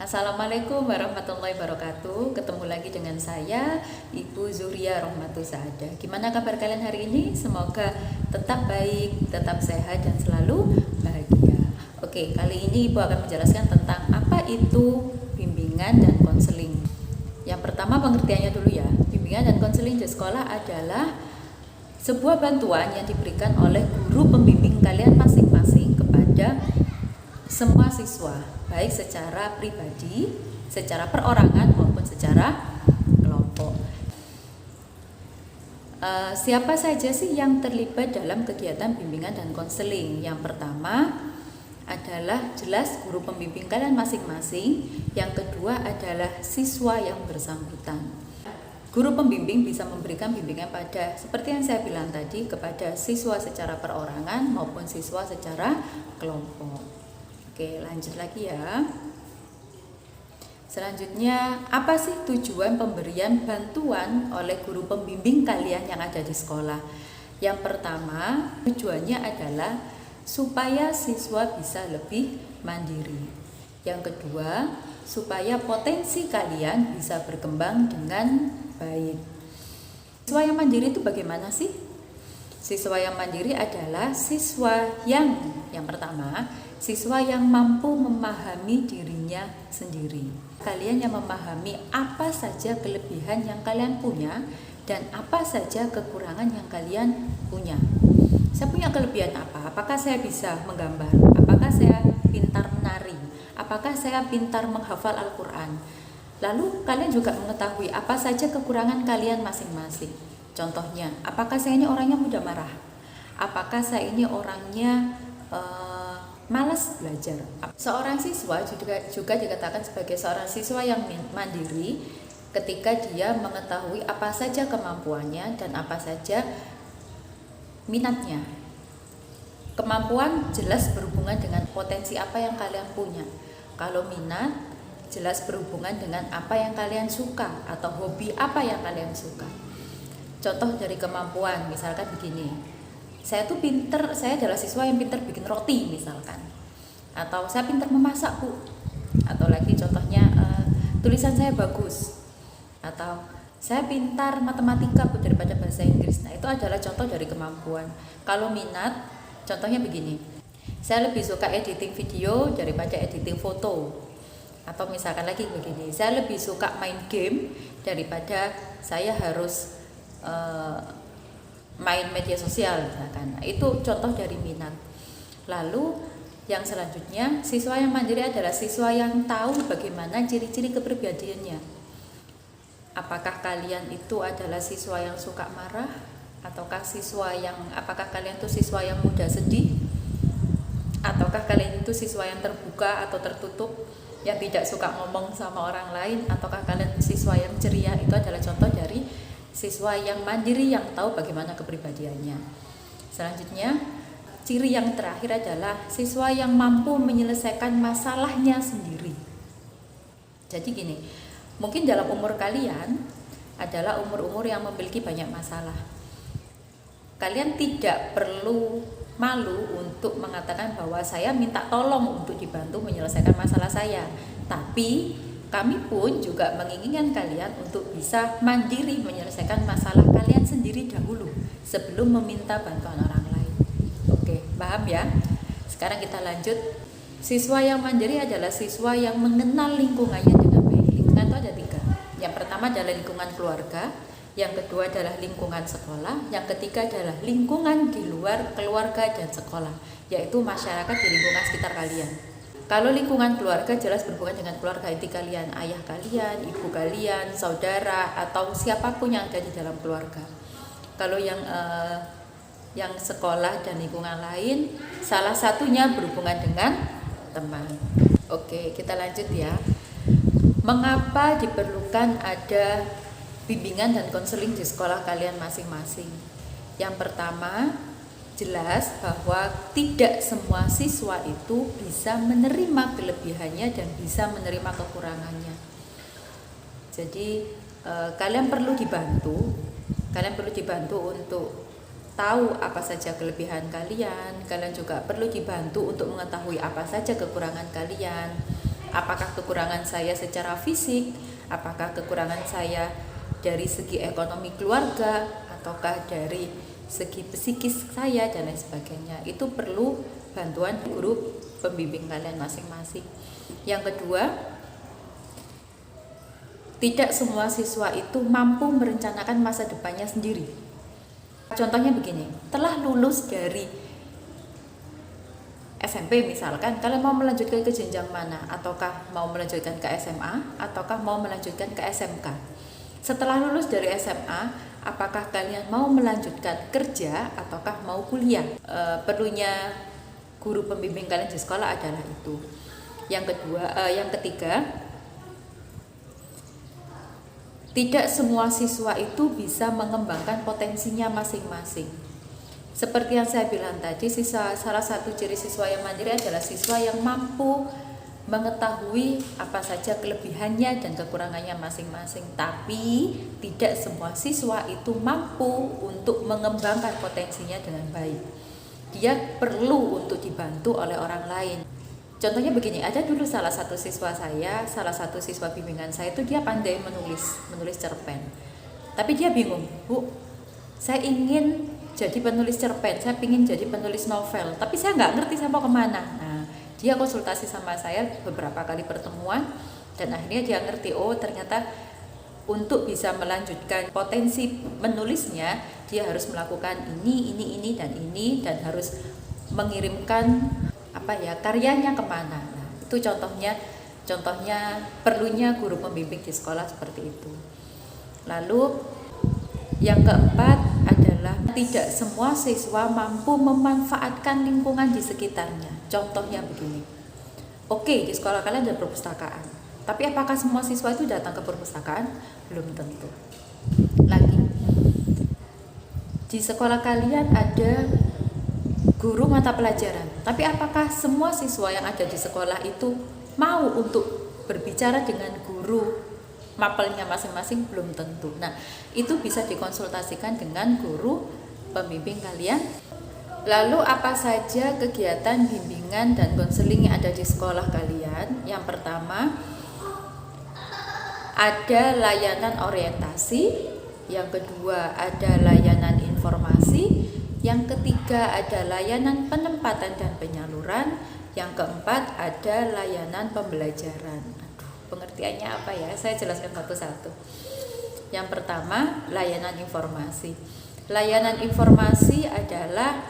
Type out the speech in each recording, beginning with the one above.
Assalamualaikum warahmatullahi wabarakatuh. Ketemu lagi dengan saya, Ibu Zuria Rohmatus Saada. Gimana kabar kalian hari ini? Semoga tetap baik, tetap sehat, dan selalu bahagia. Oke, kali ini Ibu akan menjelaskan tentang apa itu bimbingan dan konseling. Yang pertama pengertiannya dulu ya. Bimbingan dan konseling di sekolah adalah sebuah bantuan yang diberikan oleh guru pembimbing kalian masing-masing kepada semua siswa, baik secara pribadi, secara perorangan maupun secara kelompok. Siapa saja sih yang terlibat dalam kegiatan bimbingan dan konseling? Yang pertama adalah jelas guru pembimbing kalian masing-masing. Yang kedua adalah siswa yang bersangkutan. Guru pembimbing bisa memberikan bimbingan pada, seperti yang saya bilang tadi, kepada siswa secara perorangan maupun siswa secara kelompok. Oke, lanjut lagi ya. Selanjutnya, apa sih tujuan pemberian bantuan oleh guru pembimbing kalian yang ada di sekolah? Yang pertama, tujuannya adalah supaya siswa bisa lebih mandiri. Yang kedua, supaya potensi kalian bisa berkembang dengan baik. Siswa yang mandiri itu bagaimana sih? Siswa yang mandiri adalah siswa yang pertama, siswa yang mampu memahami dirinya sendiri. Kalian yang memahami apa saja kelebihan yang kalian punya dan apa saja kekurangan yang kalian punya. Saya punya kelebihan apa? Apakah saya bisa menggambar? Apakah saya pintar menari? Apakah saya pintar menghafal Al-Quran? Lalu kalian juga mengetahui apa saja kekurangan kalian masing-masing. Contohnya, apakah saya ini orangnya mudah marah? Apakah saya ini orangnya malas belajar? Seorang siswa juga dikatakan sebagai seorang siswa yang mandiri ketika dia mengetahui apa saja kemampuannya dan apa saja minatnya. Kemampuan jelas berhubungan dengan potensi apa yang kalian punya. Kalau minat jelas berhubungan dengan apa yang kalian suka atau hobi apa yang kalian suka. Contoh dari kemampuan, misalkan begini, saya adalah siswa yang pintar bikin roti misalkan, atau saya pintar memasak Bu, atau lagi contohnya tulisan saya bagus, atau saya pintar matematika Bu daripada bahasa Inggris. Nah, itu adalah contoh dari kemampuan. Kalau minat, contohnya begini, saya lebih suka editing video daripada editing foto, atau misalkan lagi begini, saya lebih suka main game daripada saya harus main media sosial misalkan. Nah, itu contoh dari minat. Lalu yang selanjutnya, siswa yang mandiri adalah siswa yang tahu bagaimana ciri-ciri kepribadiannya. Apakah kalian itu adalah siswa yang suka marah, ataukah apakah kalian itu siswa yang mudah sedih, ataukah kalian itu siswa yang terbuka atau tertutup, yang tidak suka ngomong sama orang lain, ataukah kalian siswa yang ceria? Itu adalah contoh dari siswa yang mandiri yang tahu bagaimana kepribadiannya. Selanjutnya, ciri yang terakhir adalah siswa yang mampu menyelesaikan masalahnya sendiri. Jadi gini, mungkin dalam umur kalian adalah umur-umur yang memiliki banyak masalah. Kalian tidak perlu malu untuk mengatakan bahwa saya minta tolong untuk dibantu menyelesaikan masalah saya. Tapi kami pun juga menginginkan kalian untuk bisa mandiri menyelesaikan masalah kalian sendiri dahulu sebelum meminta bantuan orang lain. Oke, paham ya? Sekarang kita lanjut. Siswa yang mandiri adalah siswa yang mengenal lingkungannya dengan baik. Lingkungan itu ada 3. Yang pertama adalah lingkungan keluarga, yang kedua adalah lingkungan sekolah, yang ketiga adalah lingkungan di luar keluarga dan sekolah, yaitu masyarakat di lingkungan sekitar kalian. Kalau lingkungan keluarga jelas berhubungan dengan keluarga inti kalian, ayah kalian, ibu kalian, saudara, atau siapapun yang ada di dalam keluarga. Kalau yang sekolah dan lingkungan lain, salah satunya berhubungan dengan teman. Oke, kita lanjut ya. Mengapa diperlukan ada bimbingan dan konseling di sekolah kalian masing-masing? Yang pertama, jelas bahwa tidak semua siswa itu bisa menerima kelebihannya dan bisa menerima kekurangannya. Jadi kalian perlu dibantu untuk tahu apa saja kelebihan kalian. Kalian juga perlu dibantu untuk mengetahui apa saja kekurangan kalian. Apakah kekurangan saya secara fisik, apakah kekurangan saya dari segi ekonomi keluarga, ataukah dari segi psikis saya dan lain sebagainya. Itu perlu bantuan guru pembimbing kalian masing-masing. Yang kedua, tidak semua siswa itu mampu merencanakan masa depannya sendiri. Contohnya begini, telah lulus dari SMP misalkan, kalian mau melanjutkan ke jenjang mana? Ataukah mau melanjutkan ke SMA? Ataukah mau melanjutkan ke SMK? Setelah lulus dari SMA, apakah kalian mau melanjutkan kerja ataukah mau kuliah? Perlunya guru pembimbing kalian di sekolah adalah itu. Yang ketiga, tidak semua siswa itu bisa mengembangkan potensinya masing-masing. Seperti yang saya bilang tadi, salah satu ciri siswa yang mandiri adalah siswa yang mampu mengetahui apa saja kelebihannya dan kekurangannya masing-masing. Tapi tidak semua siswa itu mampu untuk mengembangkan potensinya dengan baik. Dia perlu untuk dibantu oleh orang lain. Contohnya begini, ada dulu salah satu siswa bimbingan saya itu dia pandai menulis cerpen. Tapi dia bingung, Bu, saya ingin jadi penulis cerpen, saya ingin jadi penulis novel, tapi saya nggak ngerti saya mau kemana. Nah, dia konsultasi sama saya beberapa kali pertemuan, dan akhirnya dia ngerti, oh ternyata untuk bisa melanjutkan potensi menulisnya, dia harus melakukan ini, dan harus mengirimkan karyanya kemana. Nah, itu contohnya perlunya guru pembimbing di sekolah seperti itu. Lalu yang keempat adalah tidak semua siswa mampu memanfaatkan lingkungan di sekitarnya. Contohnya begini, oke, di sekolah kalian ada perpustakaan, tapi apakah semua siswa itu datang ke perpustakaan? Belum tentu. Lagi, di sekolah kalian ada guru mata pelajaran, tapi apakah semua siswa yang ada di sekolah itu mau untuk berbicara dengan guru mapelnya masing-masing? Belum tentu. Nah, itu bisa dikonsultasikan dengan guru pembimbing kalian. Lalu apa saja kegiatan bimbingan dan konseling yang ada di sekolah kalian? Yang pertama, ada layanan orientasi. Yang kedua, ada layanan informasi. Yang ketiga, ada layanan penempatan dan penyaluran. Yang keempat, ada layanan pembelajaran. Pengertiannya apa ya? Saya jelaskan satu-satu. Yang pertama, layanan informasi. Layanan informasi adalah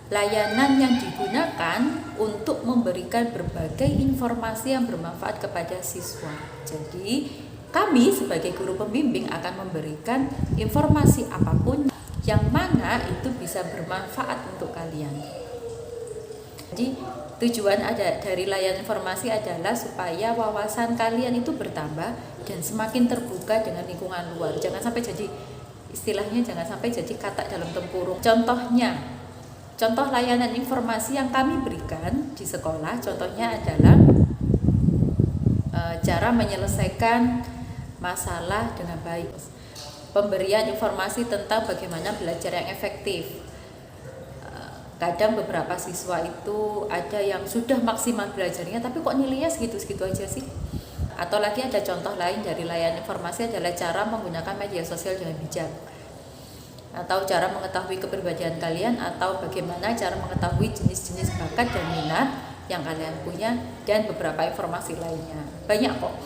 layanan yang digunakan untuk memberikan berbagai informasi yang bermanfaat kepada siswa. Jadi, kami sebagai guru pembimbing akan memberikan informasi apapun yang mana itu bisa bermanfaat untuk kalian. Jadi, tujuan dari layanan informasi adalah supaya wawasan kalian itu bertambah dan semakin terbuka dengan lingkungan luar. Jangan sampai jadi katak dalam tempurung. Contoh layanan informasi yang kami berikan di sekolah, contohnya adalah cara menyelesaikan masalah dengan baik. Pemberian informasi tentang bagaimana belajar yang efektif. Kadang beberapa siswa itu ada yang sudah maksimal belajarnya tapi kok nilainya segitu-segitu aja sih. Atau lagi ada contoh lain dari layanan informasi adalah cara menggunakan media sosial dengan bijak, atau cara mengetahui kepribadian kalian, atau bagaimana cara mengetahui jenis-jenis bakat dan minat yang kalian punya, dan beberapa informasi lainnya. Banyak kok.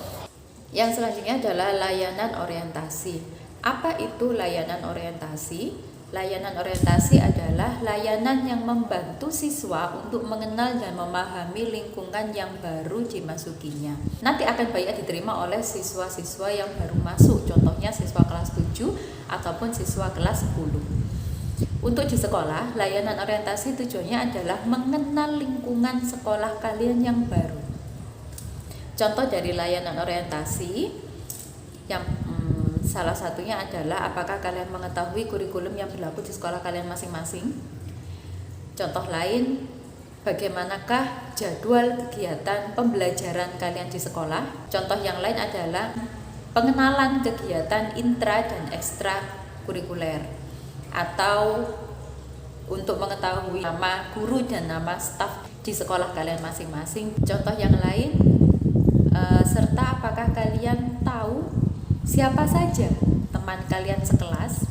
Yang selanjutnya adalah layanan orientasi. Apa itu layanan orientasi? Layanan orientasi adalah layanan yang membantu siswa untuk mengenal dan memahami lingkungan yang baru dimasukinya. Nanti akan banyak diterima oleh siswa-siswa yang baru masuk, contohnya siswa kelas 7 ataupun siswa kelas 10. Untuk di sekolah, layanan orientasi tujuannya adalah mengenal lingkungan sekolah kalian yang baru. Contoh dari layanan orientasi yang salah satunya adalah apakah kalian mengetahui kurikulum yang berlaku di sekolah kalian masing-masing. Contoh lain, bagaimanakah jadwal kegiatan pembelajaran kalian di sekolah. Contoh yang lain adalah pengenalan kegiatan intra dan ekstra kurikuler, atau untuk mengetahui nama guru dan nama staf di sekolah kalian masing-masing. Contoh yang lain, serta apakah kalian tahu siapa saja teman kalian sekelas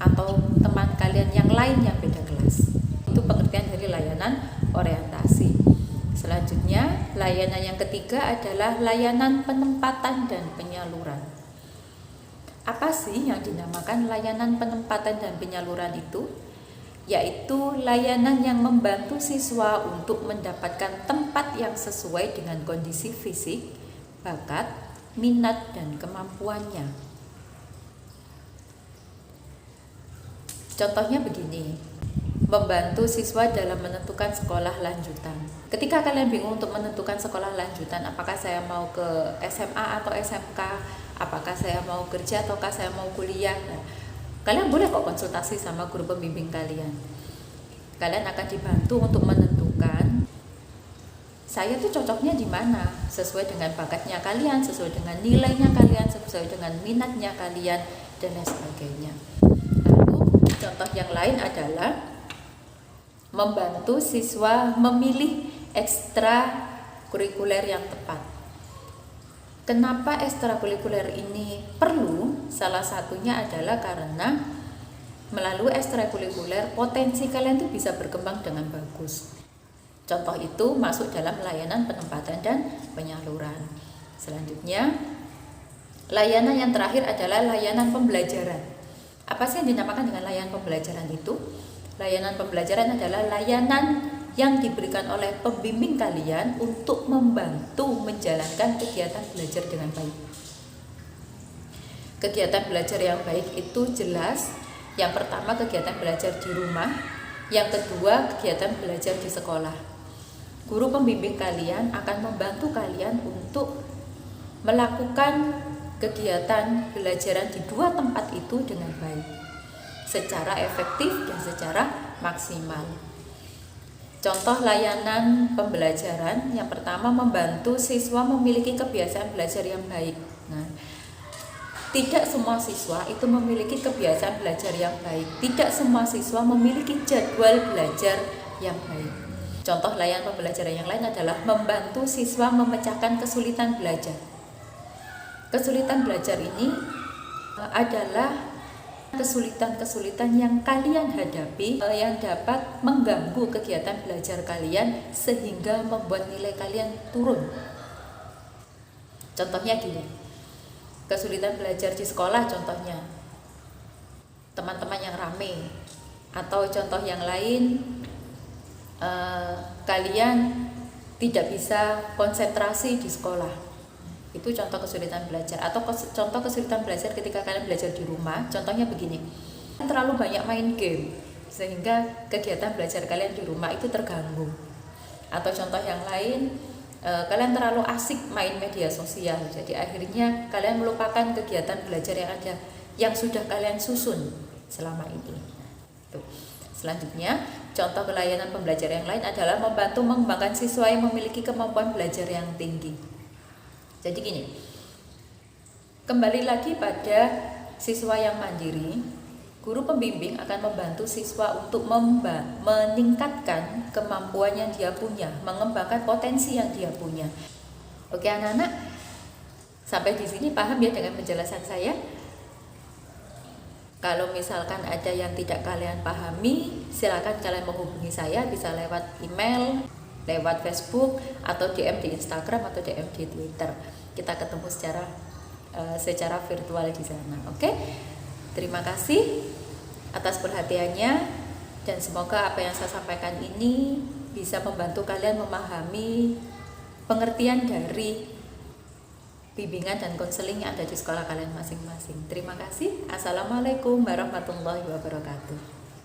atau teman kalian yang lain yang beda kelas. Itu pengertian dari layanan orientasi. Selanjutnya, layanan yang ketiga adalah layanan penempatan dan penyaluran. Apa sih yang dinamakan layanan penempatan dan penyaluran itu? Yaitu layanan yang membantu siswa untuk mendapatkan tempat yang sesuai dengan kondisi fisik, bakat, minat, dan kemampuannya. Contohnya begini, membantu siswa dalam menentukan sekolah lanjutan. Ketika kalian bingung untuk menentukan sekolah lanjutan, apakah saya mau ke SMA atau SMK, apakah saya mau kerja ataukah saya mau kuliah, kalian boleh kok konsultasi sama guru pembimbing kalian. Kalian akan dibantu untuk menentukan saya tuh cocoknya di mana, sesuai dengan bakatnya kalian, sesuai dengan nilainya kalian, sesuai dengan minatnya kalian, dan lain sebagainya. Lalu contoh yang lain adalah membantu siswa memilih ekstra kurikuler yang tepat. Kenapa ekstrakurikuler ini perlu? Salah satunya adalah karena melalui ekstrakurikuler potensi kalian itu bisa berkembang dengan bagus. Contoh itu masuk dalam layanan penempatan dan penyaluran. Selanjutnya, layanan yang terakhir adalah layanan pembelajaran. Apa sih yang dinamakan dengan layanan pembelajaran itu? Layanan pembelajaran adalah layanan yang diberikan oleh pembimbing kalian untuk membantu menjalankan kegiatan belajar dengan baik. Kegiatan belajar yang baik itu jelas, yang pertama kegiatan belajar di rumah, yang kedua kegiatan belajar di sekolah. Guru pembimbing kalian akan membantu kalian untuk melakukan kegiatan belajaran di dua tempat itu dengan baik, secara efektif dan secara maksimal. Contoh layanan pembelajaran yang pertama, membantu siswa memiliki kebiasaan belajar yang baik. Nah, tidak semua siswa itu memiliki kebiasaan belajar yang baik. Tidak semua siswa memiliki jadwal belajar yang baik. Contoh layanan pembelajaran yang lain adalah membantu siswa memecahkan kesulitan belajar. Kesulitan belajar ini adalah kesulitan-kesulitan yang kalian hadapi yang dapat mengganggu kegiatan belajar kalian sehingga membuat nilai kalian turun. Contohnya gini, kesulitan belajar di sekolah contohnya teman-teman yang rame, atau contoh yang lain kalian tidak bisa konsentrasi di sekolah. Itu contoh kesulitan belajar. Atau contoh kesulitan belajar ketika kalian belajar di rumah, contohnya begini, terlalu banyak main game sehingga kegiatan belajar kalian di rumah itu terganggu. Atau contoh yang lain, kalian terlalu asik main media sosial, jadi akhirnya kalian melupakan kegiatan belajar yang ada, yang sudah kalian susun selama ini. Tuh. Selanjutnya, contoh layanan pembelajaran yang lain adalah membantu mengembangkan siswa yang memiliki kemampuan belajar yang tinggi. Jadi gini, kembali lagi pada siswa yang mandiri, guru pembimbing akan membantu siswa untuk meningkatkan kemampuan yang dia punya, mengembangkan potensi yang dia punya. Oke anak-anak, sampai di sini paham ya dengan penjelasan saya? Kalau misalkan ada yang tidak kalian pahami, silakan kalian menghubungi saya, bisa lewat email, lewat Facebook, atau DM di Instagram, atau DM di Twitter. Kita ketemu secara virtual di sana. Oke? Terima kasih atas perhatiannya, dan semoga apa yang saya sampaikan ini bisa membantu kalian memahami pengertian dari bimbingan dan konseling yang ada di sekolah kalian masing-masing. Terima kasih. Assalamualaikum warahmatullahi wabarakatuh.